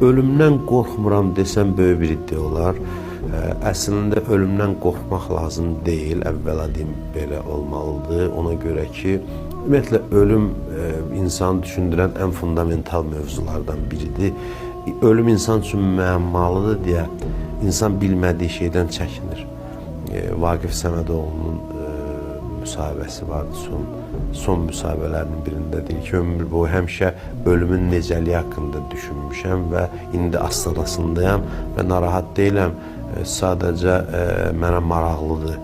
Ölümdən qorxmuram desəm böyük bir iddia olar. Əslində ölümdən qorxmaq lazım deyil. Əvvəla deyim, belə olmalıdır. Ona görə ki, ümumiyyətlə ölüm insanı düşündürən ən fundamental mövzulardan biridir. Ölüm insan üçün müəmmalıdır deyə insan bilmədiyi şeydən çəkinir. Vaqif Səmədoğlu'nun müsahibəsi vardı, son müsahibələrinin birində deyir ki, ömür boyu həmişə ölümün necəliyi haqqında düşünmüşəm və indi astanasındayam və narahat deyiləm. Sadəcə mənə maraqlıdır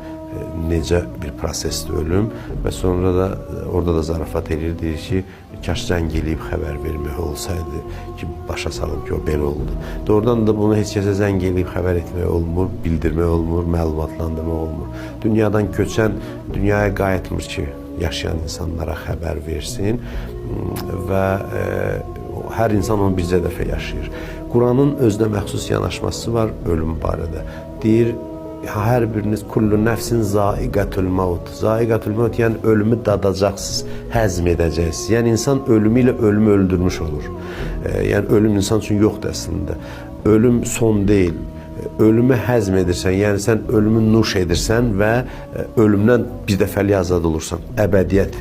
necə bir prosesdir ölüm və sonra da orada da zarafat edir, deyir ki, kaş zəng eləyib xəbər vermək olsaydı ki, başa salım ki, o belə oldu. Doğrudan da bunu heç kəsə zəng eləyib xəbər etmək olmur, bildirmək olmur, məlumatlandırmaq olmur. Dünyadan köçən dünyaya qayıtmır ki, yaşayan insanlara xəbər versin və hər insan onu bircə dəfə yaşayır. Quranın özünə məxsus yanaşması var ölüm barədə. Deyir, hər biriniz kullu nəfsin zaiqətül maut. Zaiqətül maut yəni ölümü dadacaqsınız, həzm edəcəksiniz. Yəni insan ölümü ilə ölümü öldürmüş olur. Yəni ölüm insan üçün yoxdur əslində. Ölüm son deyil. Ölümü həzm edirsən, yəni sən ölümü nuş edirsən və ölümdən bir dəfəlik azad olursan. Əbədiyyət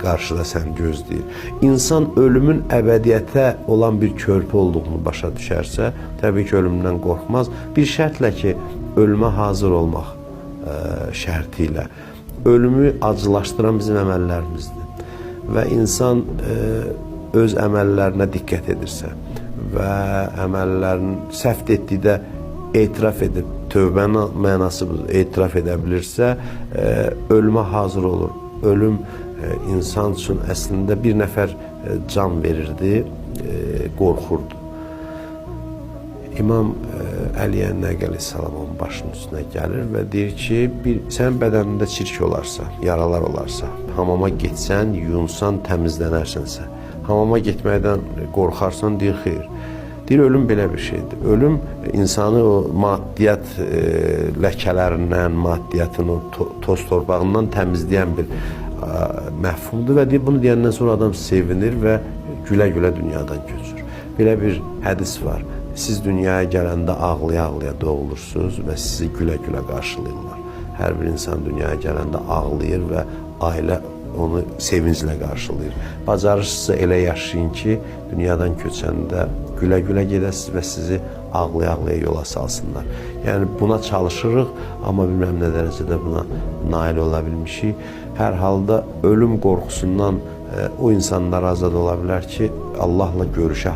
qarşıda sən gözləyir. İnsan ölümün əbədiyyətə olan bir körpü olduğunu başa düşərsə, təbii ki, ölümdən qorxmaz. Bir şərtlə ki, ölümə hazır olmaq şərti ilə. Ölümü acılaşdıran bizim əməllərimizdir. Və insan öz əməllərinə diqqət edirsə və əməllərini səhv etdikdə etiraf edib, tövbənin mənası budur, etiraf edə bilirsə, ölümə hazır olur. Ölüm insan üçün əslində bir nəfər can verirdi, qorxurdu. İmam Əliyə Nəqəli Salamın başının üstünə gəlir və deyir ki, sənin bədənində çirk olarsa, yaralar olarsa, hamama getsən, yunsan, təmizlənərsənsə, hamama getməkdən qorxarsan, deyir, xeyr. Deyir, ölüm belə bir şeydir. Ölüm insanı o maddiyyat ləkələrindən, maddiyyatın o toz torpağından təmizləyən bir məhfumdur və deyir, bunu deyəndən sonra adam sevinir və gülə-gülə dünyadan köçür. Belə bir hədis var. Siz dünyaya gələndə ağlaya-ağlaya doğulursunuz və sizi gülə-gülə qarşılayırlar. Hər bir insan dünyaya gələndə ağlayır və ailə onu sevinclə qarşılayır. Bacarırsınızsa elə yaşayın ki, dünyadan köçəndə gülə-gülə gedəsiniz və sizi ağlaya-ağlaya yola salsınlar. Yəni buna çalışırıq, amma bilməm nə dərəcədə buna nail ola bilmişik. Hər halda ölüm qorxusundan o insanlar azad ola bilər ki, Allahla görüşə